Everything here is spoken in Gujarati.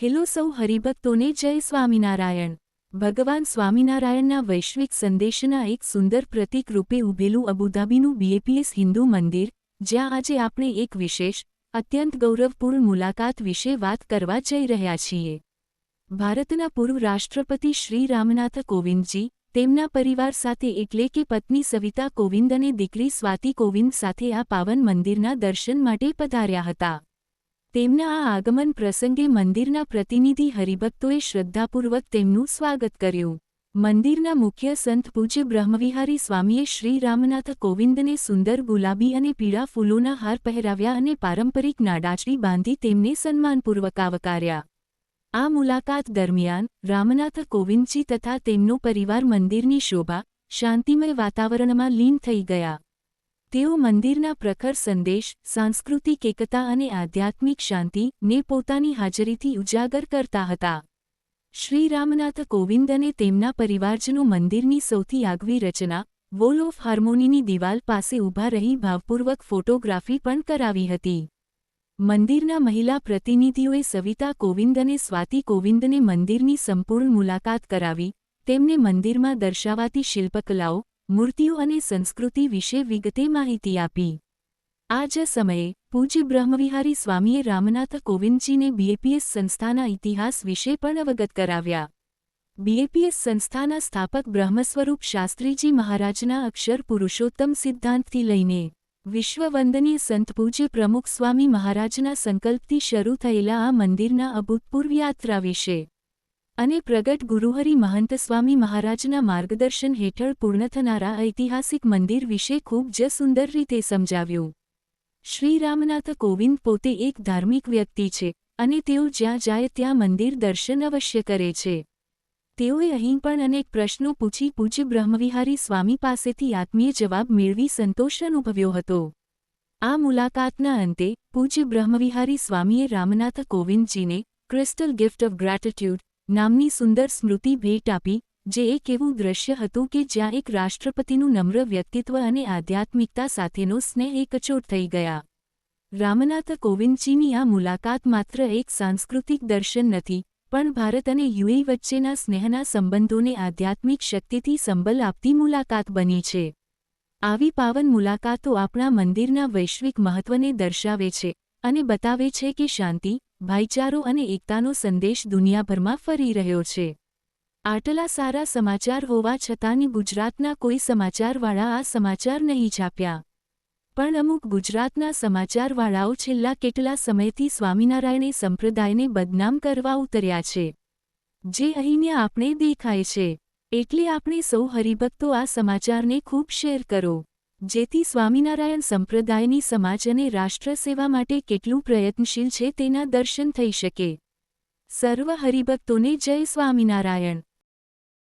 હેલો સૌ હરિભક્તોને જય સ્વામિનારાયણ। ભગવાન સ્વામિનારાયણના વૈશ્વિક સંદેશના એક સુંદર પ્રતીક રૂપે ઉભેલું અબુધાબીનું બીએપીએસ હિન્દુ મંદિર, જ્યાં આજે આપણે એક વિશેષ, અત્યંત ગૌરવપૂર્ણ મુલાકાત વિશે વાત કરવા જઈ રહ્યા છીએ। ભારતના પૂર્વ રાષ્ટ્રપતિ શ્રી રામનાથ કોવિંદજી તેમના પરિવાર સાથે એટલે કે પત્ની સવિતા કોવિંદ અને દીકરી સ્વાતિ કોવિંદ સાથે આ પાવન મંદિરના દર્શન માટે પધાર્યા હતા। તેમના આ આગમન પ્રસંગે મંદિરના પ્રતિનિધિ હરિભક્તોએ શ્રદ્ધાપૂર્વક તેમનું સ્વાગત કર્યું। મંદિરના મુખ્ય સંત પૂજ્ય બ્રહ્મવિહારી સ્વામીએ શ્રી રામનાથ કોવિંદને સુંદર ગુલાબી અને પીળા ફૂલોના હાર પહેરાવ્યા અને પારંપરિક નાડાચડી બાંધી તેમને સન્માનપૂર્વક આવકાર્યા। આ મુલાકાત દરમિયાન રામનાથ કોવિંદજી તથા તેમનો પરિવાર મંદિરની શોભા, શાંતિમય વાતાવરણમાં લીન થઈ ગયા। તેઓ મંદિરના પ્રખર સંદેશ, સાંસ્કૃતિક એકતા અને આધ્યાત્મિક શાંતિને પોતાની હાજરીથી ઉજાગર કરતા હતા। શ્રી રામનાથ કોવિંદ અને તેમના પરિવારજનો મંદિરની સૌથી આગવી રચના, વોલ ઓફ હાર્મોનીની દિવાલ પાસે ઊભા રહી ભાવપૂર્વક ફોટોગ્રાફી પણ કરાવી હતી। મંદિરના મહિલા પ્રતિનિધિઓએ સવિતા કોવિંદ અને સ્વાતિ કોવિંદને મંદિરની સંપૂર્ણ મુલાકાત કરાવી, તેમને મંદિરમાં દર્શાવાતી શિલ્પકલાઓ, મૂર્તિઓ અને સંસ્કૃતિ વિશે વિગતે માહિતી આપી। આ જ સમયે પૂજ્ય બ્રહ્મવિહારી સ્વામીએ રામનાથ કોવિંદજીને બીએપીએસ સંસ્થાના ઇતિહાસ વિશે પણ અવગત કરાવ્યા। બીએપીએસ સંસ્થાના સ્થાપક બ્રહ્મસ્વરૂપ શાસ્ત્રીજી મહારાજના અક્ષર પુરુષોત્તમ સિદ્ધાંતથી લઈને વિશ્વવંદનીય સંત પૂજ્ય પ્રમુખ સ્વામી મહારાજના સંકલ્પથી શરૂ થયેલા આ મંદિરના અભૂતપૂર્વ યાત્રા વિશે અને પ્રગટ ગુરુહરિ મહંત સ્વામી મહારાજના માર્ગદર્શન હેઠળ પૂર્ણ થનારા ઐતિહાસિક મંદિર વિશે ખૂબ જ સુંદર રીતે સમજાવ્યું। શ્રી રામનાથ કોવિંદ પોતે એક ધાર્મિક વ્યક્તિ છે અને તેઓ જ્યાં જાય ત્યાં મંદિર દર્શન અવશ્ય કરે છે। તેઓએ અહીં પણ અનેક પ્રશ્નો પૂછી પૂજ્ય બ્રહ્મવિહારી સ્વામી પાસેથી આત્મીય જવાબ મેળવી સંતોષ અનુભવ્યો હતો। આ મુલાકાતના અંતે પૂજ્ય બ્રહ્મવિહારી સ્વામીએ રામનાથ કોવિંદજીને ક્રિસ્ટલ ગિફ્ટ ઓફ ગ્રેટિટ્યૂડ નામની સુંદર સ્મૃતિ ભેટ આપી, જે એક એવું દ્રશ્ય હતું કે જ્યાં એક રાષ્ટ્રપતિનું નમ્ર વ્યક્તિત્વ અને આધ્યાત્મિકતા સાથેનો સ્નેહ એકચોટ થઈ ગયા। રામનાથ કોવિંદજીની આ મુલાકાત માત્ર એક સાંસ્કૃતિક દર્શન નથી, પણ ભારત અને યુએ વચ્ચેના સ્નેહના સંબંધોને આધ્યાત્મિક શક્તિથી સંબલ આપતી મુલાકાત બની છે। આવી પાવન મુલાકાતો આપણા મંદિરના વૈશ્વિક મહત્વને દર્શાવે છે અને બતાવે છે કે શાંતિ, ભાઈચારો અને એકતાનો સંદેશ દુનિયાભરમાં ફરી રહ્યો છે। આટલા સારા સમાચાર હોવા છતાંની ગુજરાતના કોઈ સમાચારવાળા આ સમાચાર નહીં છાપ્યા, પણ અમુક ગુજરાતના સમાચારવાળાઓ છેલ્લા કેટલા સમયથી સ્વામિનારાયણ સંપ્રદાયને બદનામ કરવા ઉતર્યા છે, જે અહીંયા આપણે દેખાય છે। એટલે આપણે સૌ હરિભક્તો આ સમાચારને ખૂબ શેર કરો, જેથી સ્વામિનારાયણ સંપ્રદાયની સમાજ અને રાષ્ટ્ર સેવા માટે કેટલું પ્રયત્નશીલ છે તેના દર્શન થઈ શકે। સર્વ હરિભક્તોને જય સ્વામિનારાયણ।